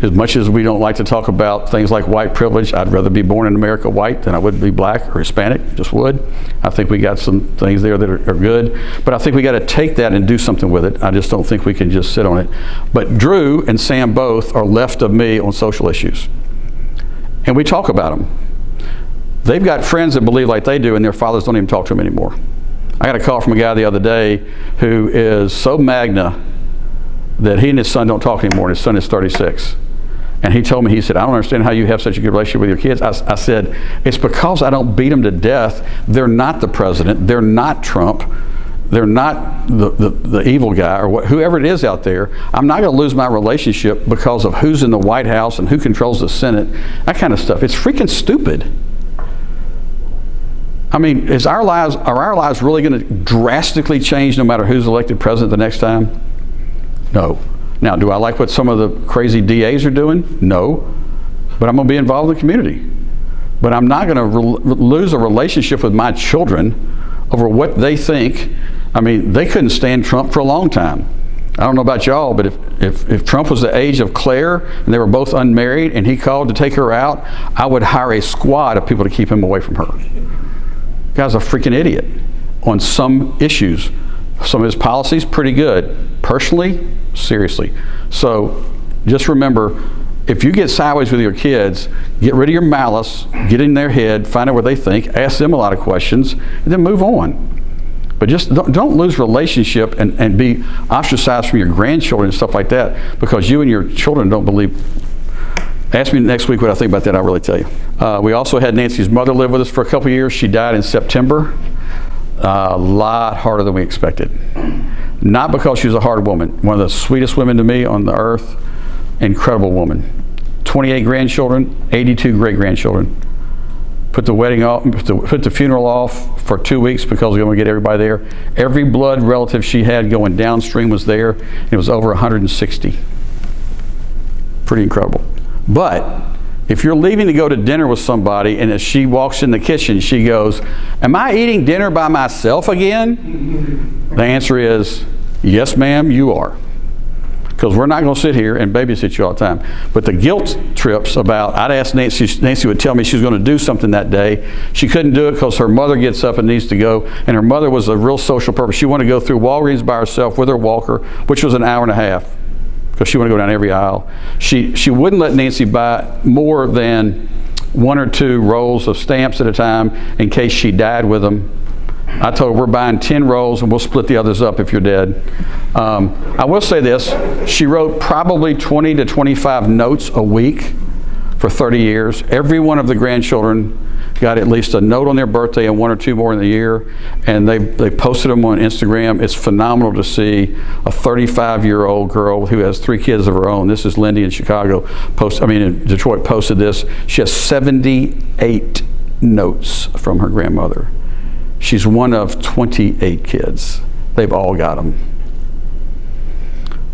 As much as we don't like to talk about things like white privilege, I'd rather be born in America white than I would be black or Hispanic, just would. I think we got some things there that are good, but I think we got to take that and do something with it. I just don't think we can just sit on it. But Drew and Sam both are left of me on social issues, and we talk about them. They've got friends that believe like they do, and their fathers don't even talk to them anymore. I got a call from a guy the other day who is so magna that he and his son don't talk anymore, and his son is 36. And he told me, he said, I don't understand how you have such a good relationship with your kids. I said, it's because I don't beat them to death. They're not the president. They're not Trump. They're not the evil guy or whoever it is out there. I'm not going to lose my relationship because of who's in the White House and who controls the Senate, that kind of stuff. It's freaking stupid. I mean, are our lives really going to drastically change no matter who's elected president the next time? No. Now, do I like what some of the crazy DAs are doing? No. But I'm going to be involved in the community. But I'm not going to lose a relationship with my children over what they think. I mean, they couldn't stand Trump for a long time. I don't know about y'all, but if Trump was the age of Claire and they were both unmarried and he called to take her out, I would hire a squad of people to keep him away from her. The guy's a freaking idiot on some issues. Some of his policies, pretty good. Personally, seriously. So just remember, if you get sideways with your kids, get rid of your malice, get in their head, find out what they think, ask them a lot of questions, and then move on. But just don't lose relationship and be ostracized from your grandchildren and stuff like that because you and your children don't believe. Ask me next week what I think about that, I'll really tell you. We also had Nancy's mother live with us for a couple years. She died in September. A lot harder than we expected. Not because she was a hard woman. One of the sweetest women to me on the earth. Incredible woman. 28 grandchildren, 82 great-grandchildren. Put the wedding off, put the funeral off for 2 weeks because we were going to get everybody there. Every blood relative she had going downstream was there. It was over 160. Pretty incredible. But if you're leaving to go to dinner with somebody and as she walks in the kitchen, she goes, am I eating dinner by myself again? The answer is, yes, ma'am, you are. Because we're not going to sit here and babysit you all the time. But the guilt trips about, I'd ask Nancy would tell me she was going to do something that day. She couldn't do it because her mother gets up and needs to go. And her mother was a real social person. She wanted to go through Walgreens by herself with her walker, which was an hour and a half. Because she wanted to go down every aisle. She wouldn't let Nancy buy more than 1 or 2 rolls of stamps at a time in case she died with them. I told her we're buying 10 rolls and we'll split the others up if you're dead. I will say this, she wrote probably 20 to 25 notes a week for 30 years. Every one of the grandchildren got at least a note on their birthday and 1 or 2 more in the year, and they posted them on Instagram. It's phenomenal to see a 35-year-old girl who has 3 kids of her own. This is Lindy in Chicago. In Detroit posted this. She has 78 notes from her grandmother. She's one of 28 kids. They've all got them.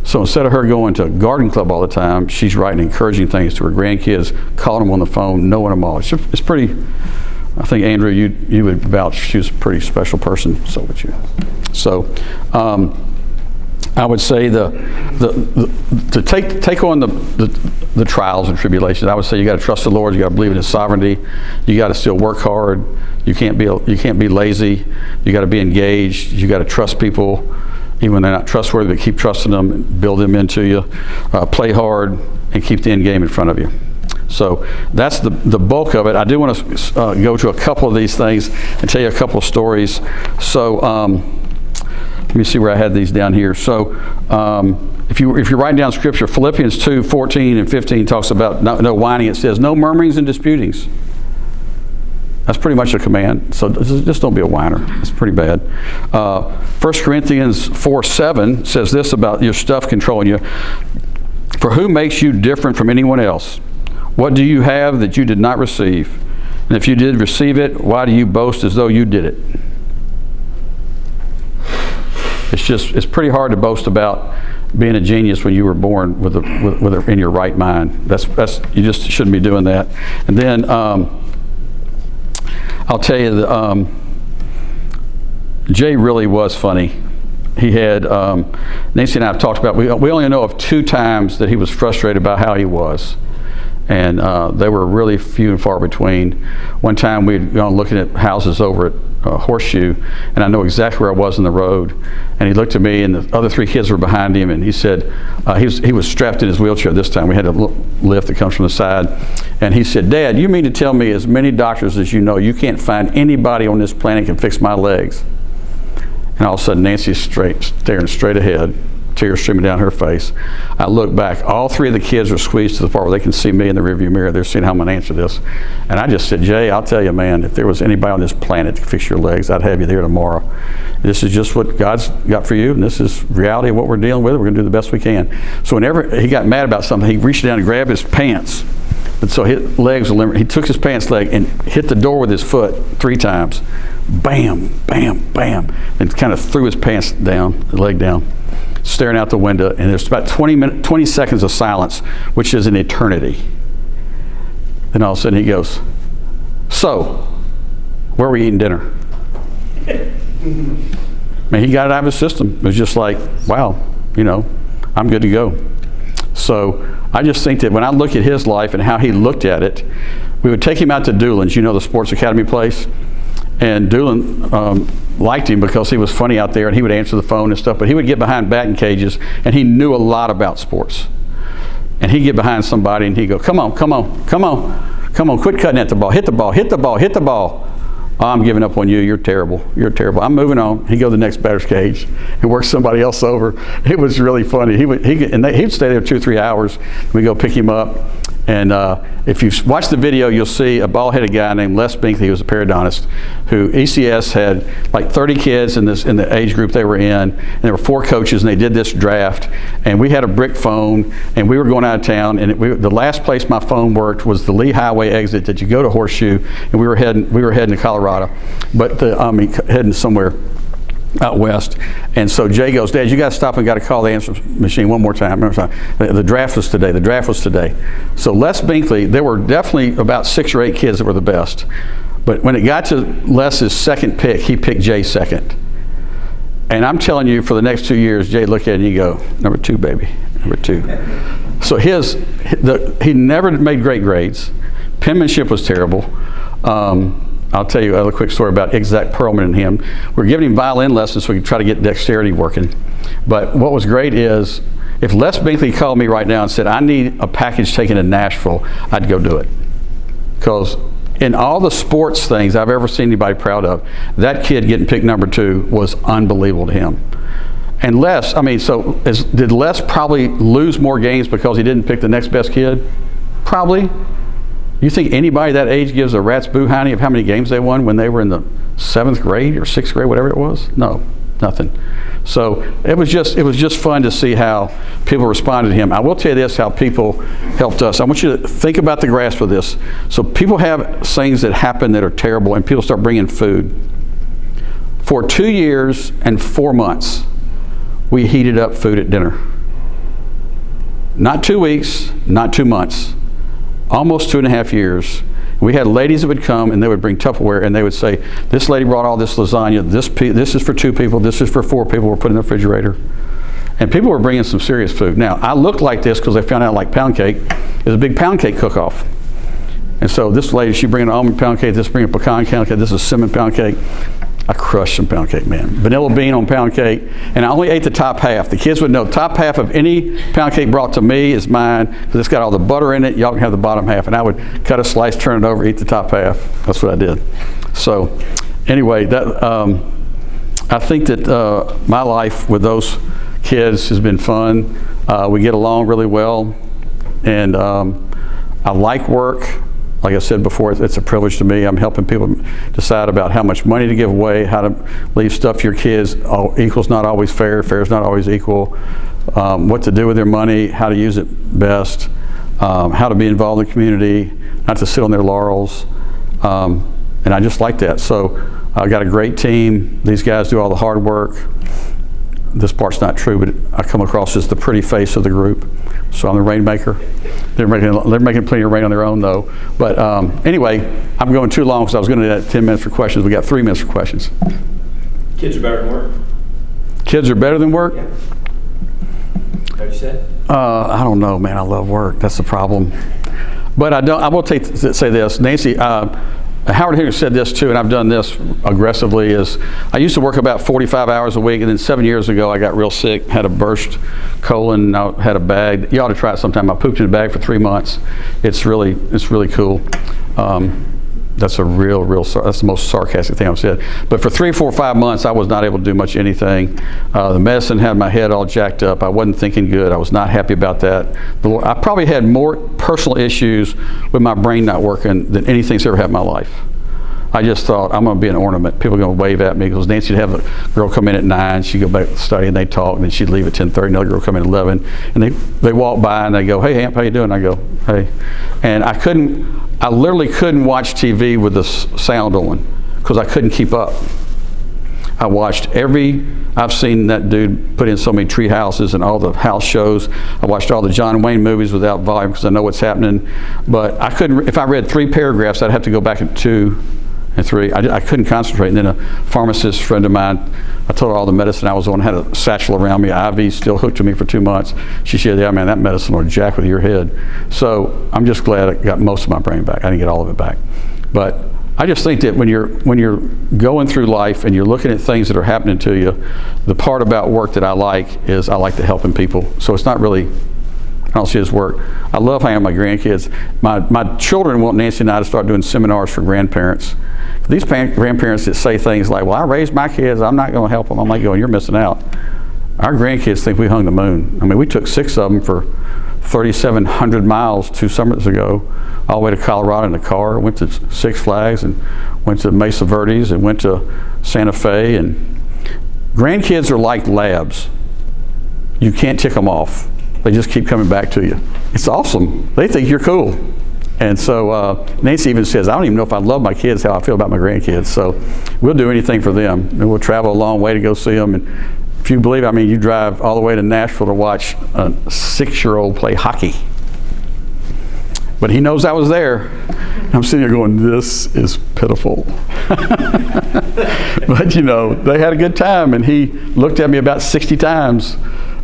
So instead of her going to a garden club all the time, she's writing encouraging things to her grandkids, calling them on the phone, knowing them all. It's pretty, I think, Andrew, you would vouch she was a pretty special person, so would you. So I would say to take on the trials and tribulations, I would say you got to trust the Lord, you got to believe in His sovereignty, you got to still work hard, you can't be lazy, you got to be engaged, you got to trust people, even when they're not trustworthy, but keep trusting them and build them into you. Play hard and keep the end game in front of you. So that's the bulk of it. I do want to go to a couple of these things and tell you a couple of stories. So let me see where I had these down here. So if if you're writing down scripture, Philippians 2:14 and 15 talks about no whining. It says, no murmurings and disputings. That's pretty much a command. So just don't be a whiner. It's pretty bad. 1 Corinthians 4:7 says this about your stuff controlling you. For who makes you different from anyone else? What do you have that you did not receive? And if you did receive it, why do you boast as though you did it? It's pretty hard to boast about being a genius when you were born in your right mind. You just shouldn't be doing that. And then I'll tell you that Jay really was funny. He had, Nancy and I have talked about, we only know of 2 times that he was frustrated about how he was. And they were really few and far between. One time we'd gone looking at houses over at Horseshoe, and I know exactly where I was in the road. And he looked at me, and the other 3 kids were behind him, and he said, he was strapped in his wheelchair this time. We had a lift that comes from the side. And he said, Dad, you mean to tell me as many doctors as you know, you can't find anybody on this planet can fix my legs? And all of a sudden, Nancy's staring straight ahead, tears streaming down her face. I look back, all 3 of the kids are squeezed to the part where they can see me in the rearview mirror. They're seeing how I'm going to answer this. And I just said, Jay, I'll tell you, man, if there was anybody on this planet to fix your legs, I'd have you there tomorrow. This is just what God's got for you, and this is reality of what we're dealing with. We're going to do the best we can. So whenever he got mad about something, he reached down and grabbed his pants. And so his legs were limber. He took his pants leg and hit the door with his foot 3 times. Bam, bam, bam. And kind of threw his pants down, the leg down, staring out the window. And there's about 20 seconds of silence, which is an eternity. Then all of a sudden he goes, so, where are we eating dinner? Man, he got it out of his system. It was just like, wow, I'm good to go. So I just think that when I look at his life and how he looked at it, we would take him out to Doolin's, the sports academy place. And Doolin liked him because he was funny out there, and he would answer the phone and stuff, but he would get behind batting cages, and he knew a lot about sports. And he'd get behind somebody, and he'd go, come on, quit cutting at the ball, hit the ball, hit the ball, hit the ball. Oh, I'm giving up on you, you're terrible, I'm moving on. He'd go to the next batter's cage and work somebody else over. It was really funny. He'd stay there 2 or 3 hours. We'd go pick him up. And if you watch the video, you'll see a bald-headed guy named Les Binkley, who was a periodontist, who ECS had like 30 kids in the age group they were in, and there were 4 coaches, and they did this draft. And we had a brick phone, and we were going out of town, and the last place my phone worked was the Lee Highway exit that you go to Horseshoe, and we were heading to Colorado, but heading somewhere out west. And so Jay goes, Dad, you got to stop and got to call the answer machine one more time. The draft was today. So Les Binkley, there were definitely about 6 or 8 kids that were the best. But when it got to Les's second pick, he picked Jay second. And I'm telling you, for the next 2 years, Jay looked at it and he'd go, number 2, baby, number 2. So he never made great grades. Penmanship was terrible. I'll tell you a quick story about Exact Perlman and him. We're giving him violin lessons so we could try to get dexterity working. But what was great is, if Les Binkley called me right now and said, I need a package taken to Nashville, I'd go do it. Because in all the sports things I've ever seen anybody proud of, that kid getting picked number 2 was unbelievable to him. And did Les probably lose more games because he didn't pick the next best kid? Probably. You think anybody that age gives a rat's boo-hiney of how many games they won when they were in the 7th grade or 6th grade, whatever it was? No, nothing. So it was just fun to see how people responded to him. I will tell you this, how people helped us. I want you to think about the grasp of this. So people have things that happen that are terrible, and people start bringing food. For 2 years and 4 months, we heated up food at dinner. Not 2 weeks, not 2 months. Almost 2.5 years. We had ladies that would come and they would bring Tupperware and they would say, this lady brought all this lasagna, this is for 2 people, this is for 4 people, we're putting in the refrigerator. And people were bringing some serious food. Now, I looked like this because they found out like pound cake. It was a big pound cake cook-off. And so this lady, she bringing an almond pound cake, this bringing a pecan pound cake, this is cinnamon pound cake. I crushed some pound cake, man. Vanilla bean on pound cake, and I only ate the top half. The kids would know the top half of any pound cake brought to me is mine because it's got all the butter in it. Y'all can have the bottom half, and I would cut a slice, turn it over, eat the top half. That's what I did. So, anyway, I think that my life with those kids has been fun. We get along really well, and I like work. Like I said before, it's a privilege to me. I'm helping people decide about how much money to give away, how to leave stuff to your kids. Equal's not always fair, fair's not always equal. What to do with their money, how to use it best, how to be involved in the community, not to sit on their laurels. And I just like that. So I've got a great team. These guys do all the hard work. This part's not true, but I come across as the pretty face of the group. So I'm the rainmaker. They're making plenty of rain on their own, though. But anyway, I'm going too long because I was going to do that 10 minutes for questions. We got 3 minutes for questions. Kids are better than work. Kids are better than work? Yeah. What'd you say? I don't know, man. I love work. That's the problem. But I will say this. Nancy, Howard Henry said this too, and I've done this aggressively, is I used to work about 45 hours a week, and then 7 years ago I got real sick, had a burst colon, I had a bag. You ought to try it sometime. I pooped in a bag for 3 months. It's really cool. That's that's the most sarcastic thing I've said. But for 3, 4, 5 months, I was not able to do much anything. The medicine had my head all jacked up. I wasn't thinking good. I was not happy about that. I probably had more personal issues with my brain not working than anything that's ever happened in my life. I just thought, I'm going to be an ornament. People are going to wave at me, because Nancy would have a girl come in at 9, she'd go back to study, and they'd talk, and then she'd leave at 10:30, another girl come in at 11, and they walk by and they go, "Hey, Hamp, how you doing?" I go, "Hey." And I literally couldn't watch TV with the sound on, because I couldn't keep up. I watched I've seen that dude put in so many tree houses and all the house shows. I watched all the John Wayne movies without volume because I know what's happening. But I couldn't, if I read 3 paragraphs, I'd have to go back at 2 and 3. I couldn't concentrate. And then a pharmacist friend of mine, I told her all the medicine I was on, had a satchel around me, IV still hooked to me for 2 months. She said, "Yeah, man, that medicine will jack with your head." So I'm just glad I got most of my brain back. I didn't get all of it back. But I just think that when you're going through life and you're looking at things that are happening to you, the part about work that I like is I like to helping people. So it's not really, I don't see it as work. I love hanging with my grandkids. My children want Nancy and I to start doing seminars for grandparents. These grandparents that say things like, "Well, I raised my kids, I'm not going to help them." I'm like going, "You're missing out." Our grandkids think we hung the moon. I mean, we took 6 of them for 3,700 miles 2 summers ago, all the way to Colorado in the car, went to Six Flags and went to Mesa Verdes and went to Santa Fe. And grandkids are like labs. You can't tick them off. They just keep coming back to you. It's awesome. They think you're cool. And so Nancy even says, "I don't even know if I love my kids how I feel about my grandkids." So we'll do anything for them. And we'll travel a long way to go see them. And if you believe, I mean, you drive all the way to Nashville to watch a 6-year-old play hockey. But he knows I was there. I'm sitting here going, "This is pitiful." But you know, they had a good time, and he looked at me about 60 times.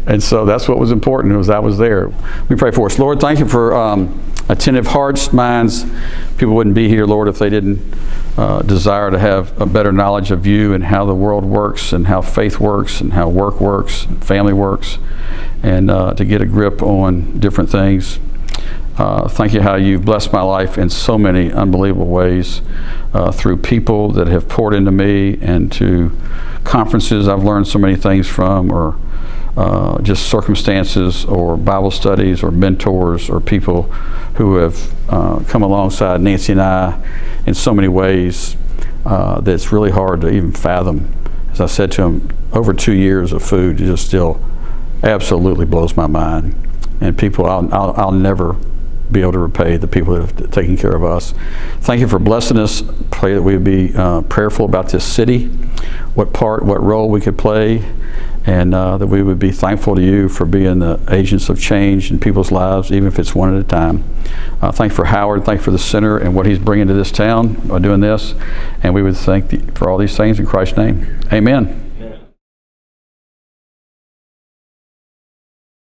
And so that's what was important, was I was there. We pray for us. Lord, thank you for attentive hearts, minds. People wouldn't be here, Lord, if they didn't desire to have a better knowledge of you and how the world works and how faith works and how work works, and family works, and to get a grip on different things. Thank you how you've blessed my life in so many unbelievable ways through people that have poured into me, and to conferences I've learned so many things from, or just circumstances or Bible studies or mentors or people who have come alongside Nancy and I in so many ways that it's really hard to even fathom. As I said to him, over 2 years of food just still absolutely blows my mind. And people, I'll never be able to repay the people that have taken care of us. Thank you for blessing us. Pray that we would be prayerful about this city, what role we could play, and that we would be thankful to you for being the agents of change in people's lives, even if it's one at a time. Thank you for Howard. Thank you for the center and what he's bringing to this town by doing this. And we would thank for all these things in Christ's name. Amen.